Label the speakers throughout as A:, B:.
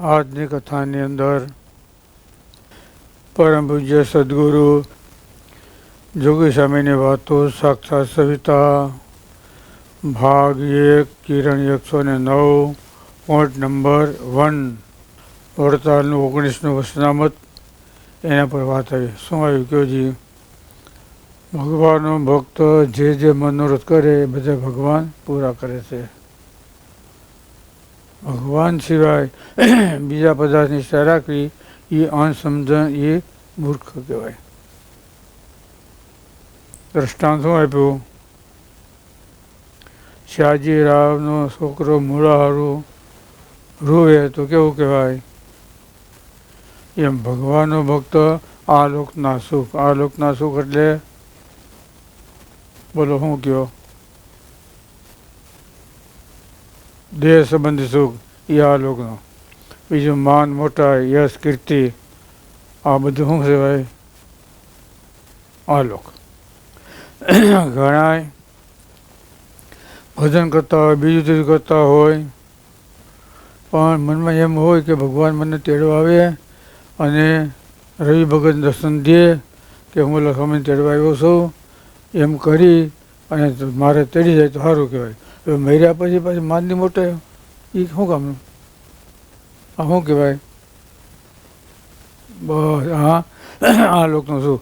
A: આજની કથાની અંદર પરમ પૂજ્ય સદગુરુ જોગી સ્વામીની વાતો સાક્ષાત સવિતા ભાગ 1 કિરણ 109 પોઈન્ટ નંબર 1 વડતાલનું 19નું વસનામત એના પર વાત આવી. શું આવ્યું કયો જી? ભગવાનનો ભક્ત જે મનોરથ કરે એ બધા ભગવાન પૂરા કરે છે. ભગવાન સિવાય બીજા પદાર્થની ઈચ્છા રાખવી એ અણસમજણ, એ મૂર્ખ કહેવાય. દ્રષ્ટાંત શું આપ્યું? શ્યાજી રાવનો છોકરો મૂળાહારું રૂવે તો કેવું કહેવાય? એમ ભગવાનનો ભક્ત આ લોકના સુખ. આ લોકના સુખ એટલે બોલો શું કયો? દેહ સંબંધી સુખ એ આ લોકનો. બીજું માન, મોટા, યશ, કીર્તિ, આ બધું શું કહેવાય? આ લોક. ઘણા ભજન કરતા હોય, બીજું ત્રીજું કરતા હોય, પણ મનમાં એમ હોય કે ભગવાન મને તેડવા આવે અને રવિ ભગત દર્શન દે કે હું ઓલા સ્વામીને તેડવા આવ્યો છું એમ કરી અને મારે તેડી જાય તો સારું કહેવાય. હવે મર્યા પછી પાછી માનની મોટે એ શું કામનું? આ શું કહેવાય? બસ હા, આ લોકનું શું?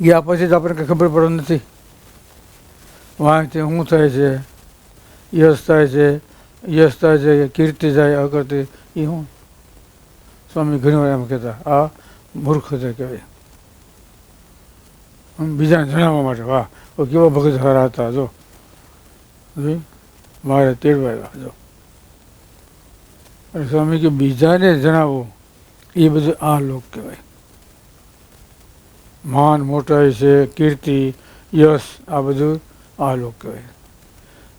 A: ગયા પછી તો આપણે કંઈ ખબર પડતી નથી. વાંચથી શું થાય છે? યશ થાય છે, યશ થાય છે, કીર્તિ જાય, અકર્તી, એ શું? સ્વામી ઘણી વાર એમ કહેતા આ મૂર્ખતા કહેવાય. બીજાને જણાવવા માટે વાહ કેવા ભગત સારા હતા, જો મારે તેડવા આવ્યા જો. અને સ્વામી કે બીજાને જણાવવું એ બધું આ લોક કહેવાય. માન, મોટાઈ છે, કીર્તિ, યશ, આ બધું આ લોક કહેવાય.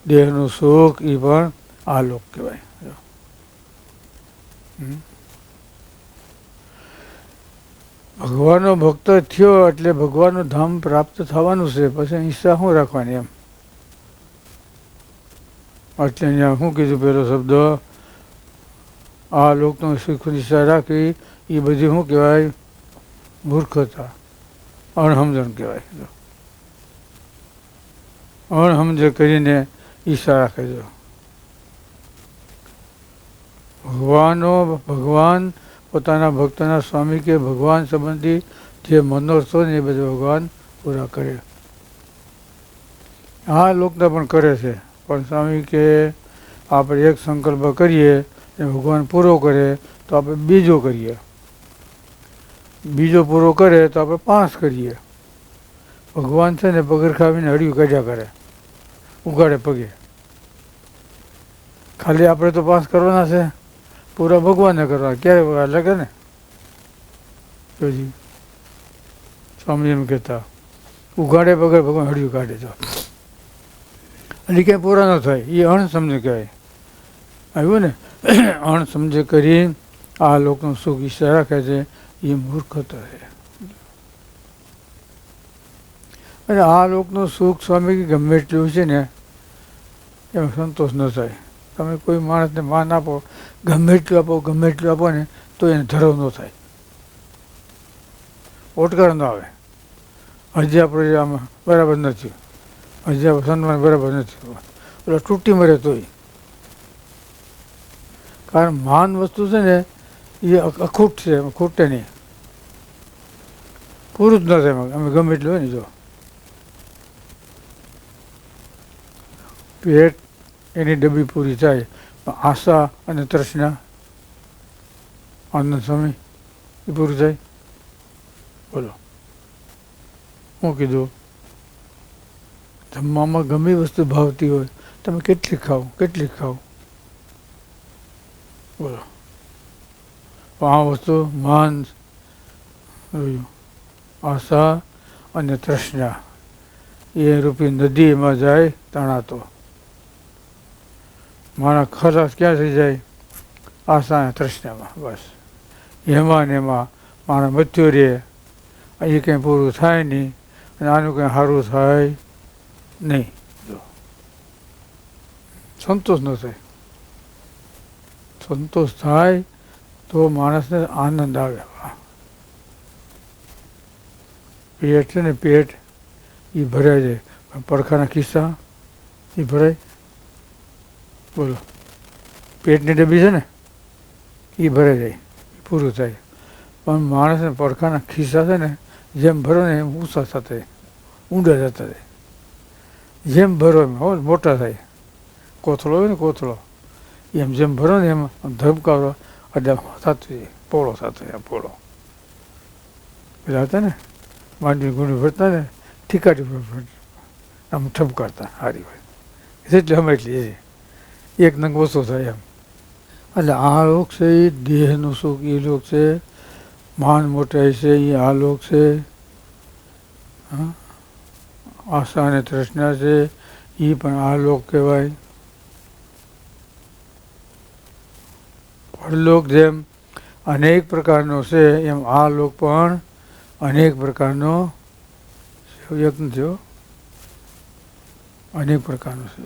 A: દેહનું સુખ એ પણ આ લોક કહેવાય. ભગવાનનો ભક્ત થયો એટલે ભગવાનનું ધામ પ્રાપ્ત થવાનું છે. પછી ઈચ્છા શું રાખવાની એમ? એટલે અહીંયા શું કીધું પેલો શબ્દ? આ લોકનો સુખની ઈચ્છા રાખવી એ બધી શું કહેવાય? મૂર્ખતા, અણસમજણ કહેવાય. અણસમજણ કરીને ઈચ્છા રાખે છે. ભગવાન પોતાના ભક્તના સ્વામી કે ભગવાન સંબંધી જે મનોરથો ને એ બધા ભગવાન પૂરા કરે. આ લોકના પણ કરે છે, પણ સ્વામી કે આપણે એક સંકલ્પ કરીએ એ ભગવાન પૂરો કરે તો આપણે બીજો કરીએ, બીજો પૂરો કરે તો આપણે 5 કરીએ. ભગવાન છે ને પગરખાવીને હળિયું કાઢ્યા કરે, ઉગાડે પગે. ખાલી આપણે તો 5 કરવાના છે, પૂરા ભગવાનને કરવા. ક્યારે વગાડ લાગે ને જોજી. સ્વામી એમ કહેતા ઉગાડે પગે ભગવાન હળિયું કાઢે તો એટલે ક્યાંય પૂરા ન થાય. એ અણસમજે કહેવાય. આવ્યું ને? અણસમજે કરી આ લોકનું સુખ ઈચ્છા રાખે છે એ મૂર્ખતા છે. અને આ લોકનું સુખ સ્વામી ગમે એટલું છે ને એમાં સંતોષ ન થાય. તમે કોઈ માણસને માન આપો, ગમે એટલું આપો ને તો એને ધરવ ન થાય, ઓટકાર ન આવે. હજી આપણે આમાં બરાબર નથી, હજી આપણે સન્માન બરાબર નથી, એટલે તૂટી મરે તોય. કારણ માન વસ્તુ છે ને એ અખૂટ છે, એમાં ખૂટે નહીં, પૂરું જ ન થાય એમાં. અમે ગમે એટલું હોય ને, જો પેટ એની ડબ્બી પૂરી થાય, આશા અને તૃષ્ણા, આનંદ સ્વામી એ પૂરું થાય. બોલો શું કીધું? જમવામાં ગમે વસ્તુ ભાવતી હોય તમે કેટલી ખાઓ. બોલો આ વસ્તુ માન, આશા અને તૃષ્ણા એ રૂપી નદી એમાં જાય તણાતો. મારા ખલાસ ક્યાં થઈ જાય? આશા અને તૃષ્ણામાં. બસ એમાં ને એમાં મારા મૃત્યુ રહે. એ કંઈ પૂરું થાય નહીં અને આનું કંઈ સારું થાય નહીં. જો સંતોષ ન થાય. સંતોષ થાય તો માણસને આનંદ આવે. પેટ છે ને, પેટ એ ભરાય જાય, પણ પડખાના ખિસ્સા એ ભરાય? બોલો, પેટની ડબ્બી છે ને એ ભરાઈ જાય, પૂરું થાય. પણ માણસને પડખાના ખિસ્સા છે ને, જેમ ભરો ને એમ ઊંચા થતા જાય, ઊંડા જતા જાય. જેમ ભરો એમ મોટા થાય. કોથળો હોય ને, કોથળો એમ જેમ ભરો ને એમ ધબકારો એટલે થતું જાય, પોળો થતો જાય, પોળો. પેલા હતા ને માંડવી ગુણી ભરતા ને, ઠીકાટી આમ ઠપકારતા હારી હોય, એટલે અમે એટલી એક નંગ ઓછો થાય એમ. એટલે આ લોક છે એ દેહનું સુખ, એ લોક છે માન મોટાઈ છે એ આ લોક છે. આશા અને તૃષ્ણા છે એ પણ આ લોક કહેવાય. પરલોક જેમ અનેક પ્રકારનો છે એમ આ લોક પણ અનેક પ્રકારનો યત્ન થયો, અનેક પ્રકારનો છે.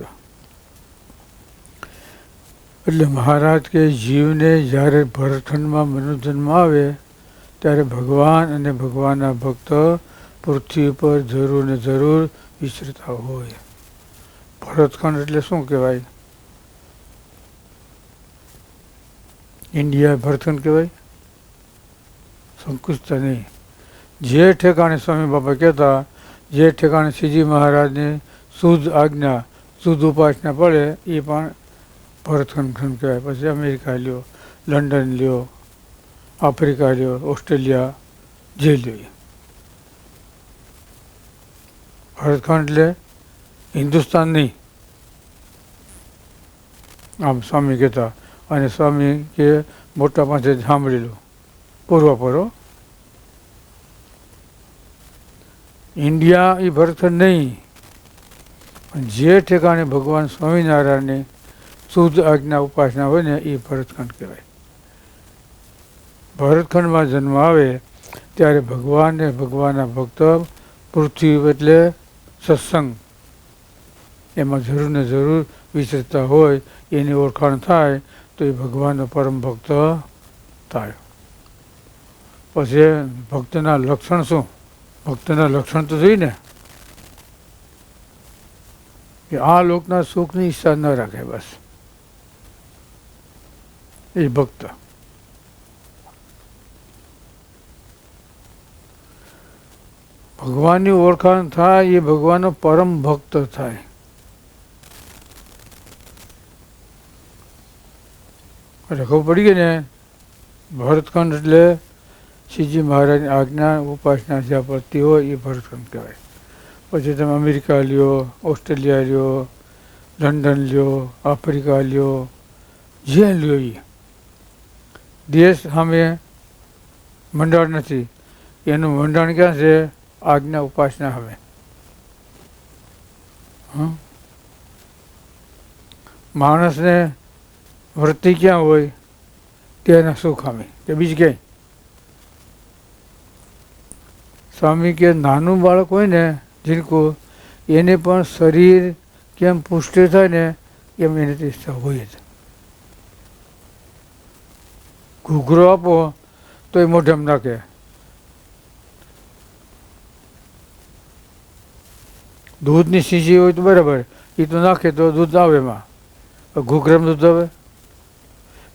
A: એટલે મહારાજ કે જીવને જ્યારે ભરતખંડમાં મનુજન્મ આવે ત્યારે ભગવાન અને ભગવાનના ભક્ત પૃથ્વી પર જરૂર ને જરૂર વિચરતા હોય. ભરતખંડ એટલે શું કહેવાય? ઇન્ડિયા ભરતખંડ કહેવાય? સંકુચતા નહીં. જે ઠેકાણે સ્વામી બાપા કહેતા, જે ઠેકાણે શ્રીજી મહારાજની શુદ્ધ આજ્ઞા, શુદ્ધ ઉપાસના પડે એ પણ ભરતખંડ કહેવાય. પછી અમેરિકા લ્યો, લંડન લ્યો, આફ્રિકા લ્યો, ઓસ્ટ્રેલિયા, જે લ્યો. ભરતખંડ એટલે હિન્દુસ્તાન નહીં, આમ સ્વામી કહેતા. અને સ્વામી કે મોટા પાસે સાંભળેલું પૂર્વપરો. ઇન્ડિયા એ ભરતખંડ નહીં, પણ જે ઠેકાણે ભગવાન સ્વામિનારાયણની શુદ્ધ આજ્ઞા ઉપાસના હોય ને એ ભરતખંડ કહેવાય. ભરતખંડમાં જન્મ આવે ત્યારે ભગવાન ને ભગવાનના ભક્ત પૃથ્વી એટલે સત્સંગ એમાં જરૂર ને જરૂર વિચરતા હોય, એની ઓળખાણ થાય તો એ ભગવાનનો પરમ ભક્ત થાય. પછી ભક્તના લક્ષણ શું? ભક્તના લક્ષણ તો જોઈએ ને કે આ લોકના સુખની ઈચ્છા ન રાખે, બસ એ ભક્ત. ભગવાનની ઓળખાણ થાય એ ભગવાનનો પરમ ભક્ત થાય. એટલે ખબર પડી ગઈ ને, ભરતખંડ એટલે શ્રીજી મહારાજની આજ્ઞા ઉપાસના જ્યાં પડતી હોય એ ભરતખંડ કહેવાય. પછી તમે અમેરિકા લ્યો, ઓસ્ટ્રેલિયા લ્યો, લંડન લ્યો, આફ્રિકા લ્યો, જે લ્યો એ દેશ સામે મંડાણ નથી, એનું મંડાણ ક્યાં છે? આજ્ઞા ઉપાસના હવે. માણસને વૃત્તિ ક્યાં હોય? તેના સુખ સામે, કે બીજું ક્યાંય? સ્વામી કે નાનું બાળક હોય ને જીનકું, એને પણ શરીર કેમ પુષ્ટિ થાય ને એમ એને ઈચ્છા હોય જ. ઘૂઘરો આપો તો એ મોઢામાં નાખે, દૂધની શીશી હોય તો બરાબર, એ તો નાખે તો દૂધ આવે એમાં, ઘૂઘરામાં દૂધ આવે.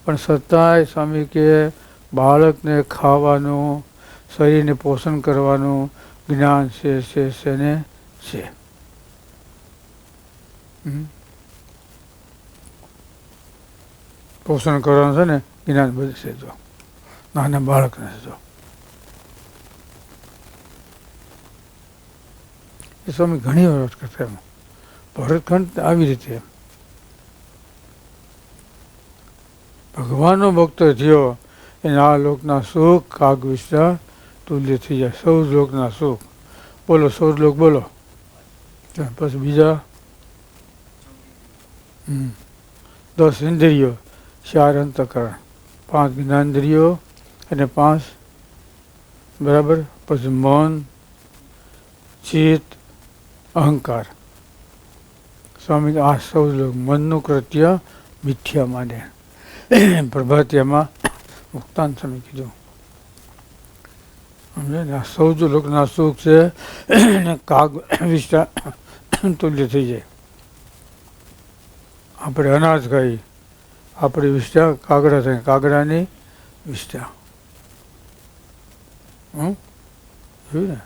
A: પણ છતાંય સ્વામી કે બાળકને ખાવાનું, શરીરને પોષણ કરવાનું જ્ઞાન છે ને છે. પોષણ કરવાનું છે ને જ્ઞાન બધું છે. જો નાના બાળકને જો એ સ્વામી ઘણી વાર કરતા એમ. ભરતખંડ આવી રીતે ભગવાનનો ભક્ત થયો એને આ લોકના સુખ કાગ વિસ્તાર તુલ્ય થઈ જાય. સૌ લોકના સુખ બોલો, સૌ લોક બોલો. પછી બીજા 10 ઇન્દ્રિયો, 4 અંતઃકરણ, 5 જ્ઞાનેન્દ્રિયો અને 5 બરાબર. પછી મન, ચિત્ત, અહંકાર. સ્વામી આ સૌ લોક મનનું કૃત્ય મિથ્યા માને. પ્રભાતિયામાં મુક્તાન સ્વામી કીધું. સમજે ને, આ સૌ લોકના સુખ છે ને કાગ વિષ્ટા તુલ્ય થઈ જાય. આપણે અનાજ ખાઈ, આપણી વિષ્ટા કાગડા થાય, કાગડાની વિષ્ટા. જોયું ને,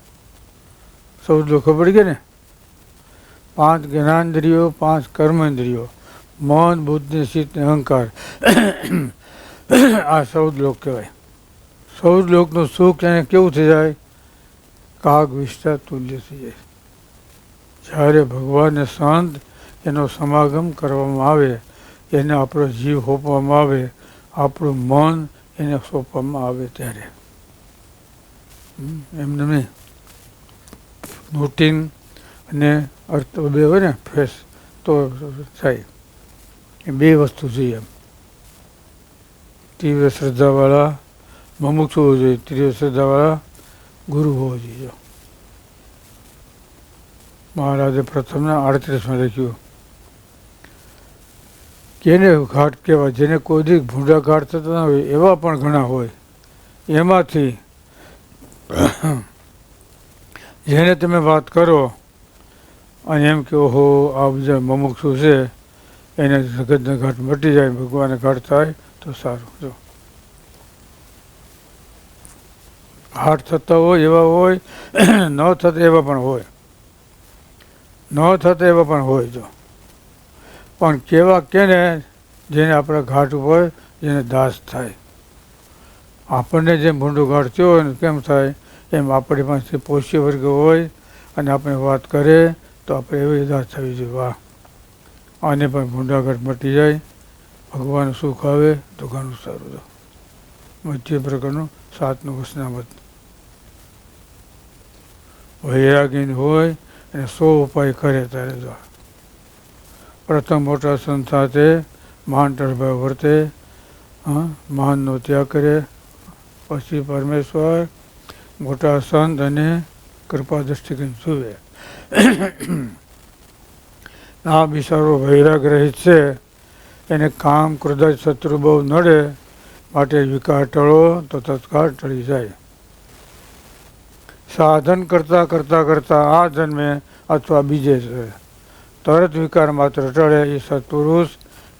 A: સૌ ખબર પડી ગઈ ને. 5 જ્ઞાનેન્દ્રિયો, 5 કર્મેન્દ્રિયો, મન, બુદ્ધિ, ચિત્ત ને અહંકાર, આ 14 લોક કહેવાય. 14 લોકનું સુખ એને કેવું થઈ જાય? કાગ વિષ્ટા તુલ્ય થઈ જાય. જ્યારે ભગવાનને સંત એનો સમાગમ કરવામાં આવે, એને આપણો જીવ સોંપવામાં આવે, આપણું મન એને સોંપવામાં આવે ત્યારે એમને નહીં. રૂટીન અને અર્થ બે હોય ને, ફેસ તો થાય. એ 2 વસ્તુ જોઈએ. એમ તીવ્ર શ્રદ્ધાવાળા મુમુક્ષુ હોવો જોઈએ, તીવ્ર શ્રદ્ધાવાળા ગુરુ હોવો જોઈએ. મહારાજે પ્રથમના 38માં લખ્યું કેને ઘાટ કહેવાય? જેને કોઈ દી ભૂંડા ઘાટ થતા ના હોય એવા પણ ઘણા હોય. એમાંથી જેને તમે વાત કરો અને એમ કે ઓહો આ બધા મુમુક્ષુ છે, એને જગતના ઘાટ મટી જાય, ભગવાનના ઘાટ થાય તો સારું. જો ઘાટ થતા હોય એવા હોય, ન થતા એવા પણ હોય, ન થતા એવા પણ હોય. જો પણ કેવા કેને? જેને આપણા ઘાટ ઉપર જેને દાસ થાય. આપણને જેમ ભૂંડો ઘાટ થયો હોય ને કેમ થાય, એમ આપણી પાસે પોષ્ય વર્ગ હોય અને આપણે વાત કરે તો આપણે એવી દાસ થવી જોઈએ. વાહ, આને પણ ભૂંડા ઘાટ મટી જાય, ભગવાન સુખ આવે તો ઘણું સારું. મધ્ય પ્રકારનું 7નું વચનામૃત. વૈરાગી હોય અને 100 ઉપાય કરે ત્યારે જો પ્રથમ મોટા સંત સાથે મહાન ટળભાવ વર્તે, મહાનનો ત્યાગ કરે, પછી પરમેશ્વર મોટા સંત અને કૃપા દ્રષ્ટિથી જુએ. આ બિચારો વૈરાગ રહિત છે, એને કામ ક્રોધ શત્રુ બહુ નડે, માટે વિકાર ટળો તો તત્કાળ ટળી જાય. સાધન કરતાં કરતાં કરતાં આ જન્મે અથવા બીજે છે તરત વિકાર માત્ર ટળે, એ સત્પુરુષ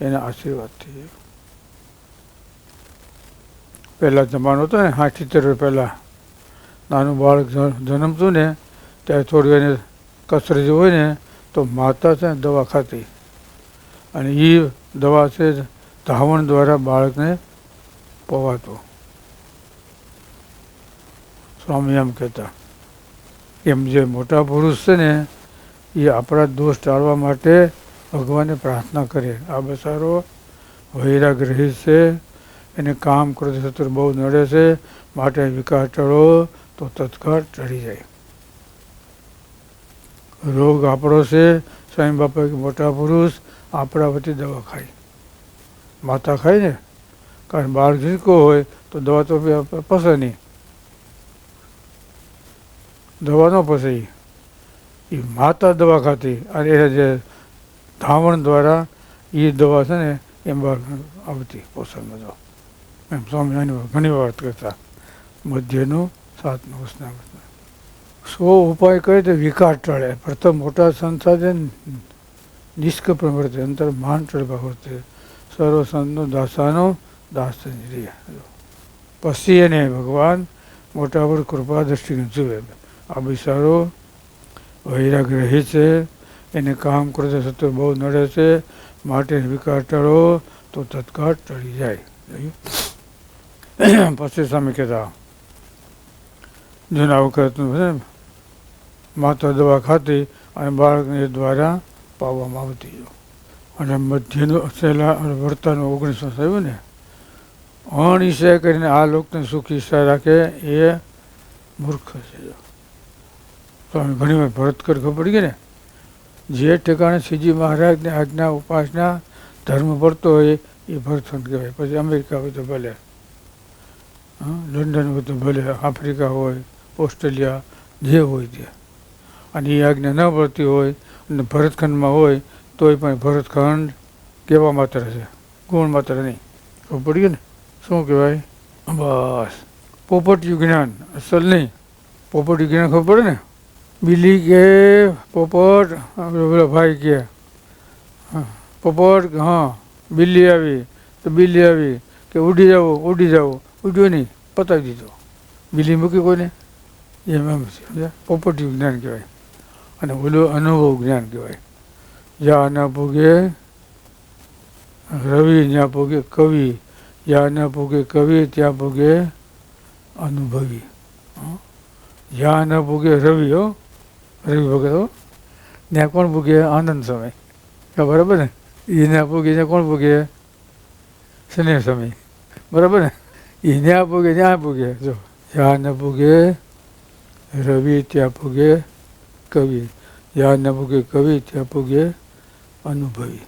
A: એના આશીર્વાદથી. પહેલાં જમાનો હતો ને, 70 પહેલાં નાનું બાળક જન્મતું ને ત્યારે થોડી એને કસરત હોય ને તો માતા છે ને દવા ખાતી, અને એ દવા છે ધાવણ દ્વારા બાળકને પવાતું. સ્વામી એમ કહેતા. એમ જે મોટા પુરુષ છે ને એ આપણા દોષ ટાળવા માટે ભગવાનને પ્રાર્થના કરે. આ બસારો વૈરાગ રહી છે, એને કામ ક્રોધ શત્રુ બહુ નડે છે, માટે વિકાર ટળો તો તત્કાળ ટળી જાય. રોગ આપણો છે, સ્વામી બાપા મોટા પુરુષ આપણા વતી દવા ખાય. માતા ખાય ને, કારણ બાળક ઝીણકો હોય તો દવા તો પસે નહીં, દવા ન પસે. એ માતા દવા ખાતી અને એ જે ધાવણ દ્વારા એ દવા છે ને એમ આવતી પોષણમાં. જો એમ સ્વામી આની ઘણી વાત કરતા. મધ્યનું 7નું વચનામૃત. 100 ઉપાય કરે તો વિકાર ટળે. પ્રથમ મોટા સંસાધે નિષ્કપણ વર્તે, અંતર માન ટળવા વર્તે, સર્વ સંતનો દાસાનો દાસ રહે. પછી એને ભગવાન મોટા પર કૃપા દ્રષ્ટિને જુએ. આ બિચારો વૈરાગ રહે છે, એને કામ ક્રોધ શત્રુ બહુ નડે છે, માટે વિકાર ટળો તો તત્કાળ ટળી જાય. પછી સ્વામી કહેતા જૂના વખતનું માતા દવા ખાતી અને બાળકને દ્વારા પાવામાં આવતી. અને મધ્યનું છેલ્લા વર્તાનું 19 થયું ને, અણઈચ્છા કરીને આ લોકને સુખ ઈચ્છા રાખે એ મૂર્ખ છે. સ્વામી ઘણી વાર ભરતકર ખબર પડી ગઈ ને, જે ઠેકાણે શ્રીજી મહારાજની આજ્ઞા ઉપાસના ધર્મ પડતો હોય એ ભરતખંડ કહેવાય. પછી અમેરિકા હોય તો ભલે, લંડન હોય તો ભલે, આફ્રિકા હોય, ઓસ્ટ્રેલિયા, જે હોય તે. અને એ આજ્ઞા ન પડતી હોય અને ભરતખંડમાં હોય તોય પણ ભરતખંડ કેવા માત્ર છે, ગુણ માત્ર નહીં. ખબર પડી ગઈ ને શું કહેવાય? બસ પોપટિયું જ્ઞાન અસલ નહીં. પોપટિયું જ્ઞાન ખબર પડે ને? બિલ્લી કે પોપટ, પેલો ભાઈ કે પોપટ, હા બિલ્લી આવી તો બિલ્લી આવી કે ઉડી જાઓ, ઉડ્યો નહીં, પતાવી દીધો. બિલ્લી મૂકી કોઈને એમ છે. પોપટિયું જ્ઞાન કહેવાય. અને ઓલું અનુભવ જ્ઞાન કહેવાય. જ્યાં ના પૂગે રવિ ત્યાં પૂગે કવિ, જ્યાં ના પૂગે કવિ ત્યાં પૂગે અનુભવી. જ્યાં ના પૂગે રવિ, હો રવિ ભગત, હો ત્યાં કોણ પૂગે? આનંદ સમય. બરાબર ને? એ ના પૂગે ત્યાં કોણ પૂગે? સ્નેહ સમય. બરાબર ને? એ ત્યાં પૂગે ત્યાં પૂગે. જો જ્યાં ના પૂગે રવિ ત્યાં પૂગે કવિ, જ્યાં ના પૂગે કવિ ત્યાં પૂગે અનુભવી.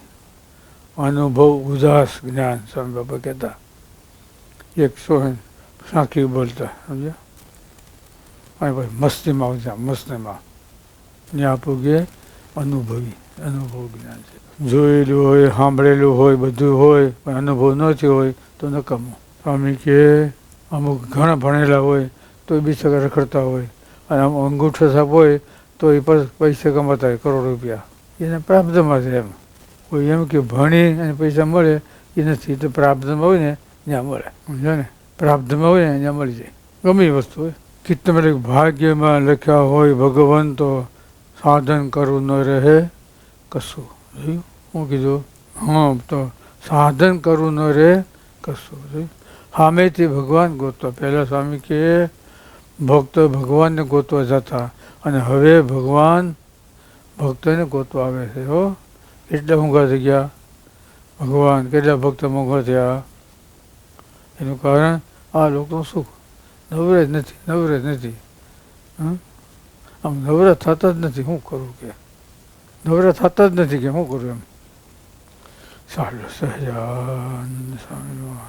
A: અનુભવ ઉદાસ જ્ઞાન સ્વામી બાબા કહેતા. 100 સાંખી બોલતા, સમજ્યા? અને પછી મસ્તીમાં આવતા, મસ્તીમાં ત્યાં પૂગે અનુભવી. અનુભવ જ્ઞાન છે. જોયેલું હોય, સાંભળેલું હોય, બધું હોય, પણ અનુભવ ન થયો હોય તો નકામું. સ્વામી કે અમુક ઘણા ભણેલા હોય તો એ બિચારા રખડતા હોય, અને આમ અંગૂઠો સાપ હોય તો એ પૈસા કમાતા હોય કરોડ રૂપિયા. એને પ્રાપ્તમાં છે એમ. કોઈ એમ કે ભણી અને પૈસા મળે એ નથી. તો પ્રાપ્તમાં હોય ને ત્યાં મળે, સમજો ને? પ્રાપ્તમાં હોય ને ત્યાં મળી જાય, ગમે એ વસ્તુ હોય. કે તમે ભાગ્યમાં લખ્યા હોય ભગવાન તો સાધન કરવું ન રહે કશું. જોયું હું કીધું? હા, તો સાધન કરવું ન રહે કશું. જોયું? સામેથી ભગવાન ગોતવા. પહેલાં સ્વામી કે ભક્તો ભગવાનને ગોતવા જતા, અને હવે ભગવાન ભક્તોને ગોતવા આવે છે. હો કેટલા ઊંઘા થઈ ગયા ભગવાન, કેટલા ભક્તો મોંઘા થયા. એનું કારણ આ લોકોનું સુખ. નવરે જ નથી. આમ નવરા થતા જ નથી. શું કરવું કે નવરા થતા જ નથી કે શું કરવું એમ. સારું. સહજાનંદ સ્વામી.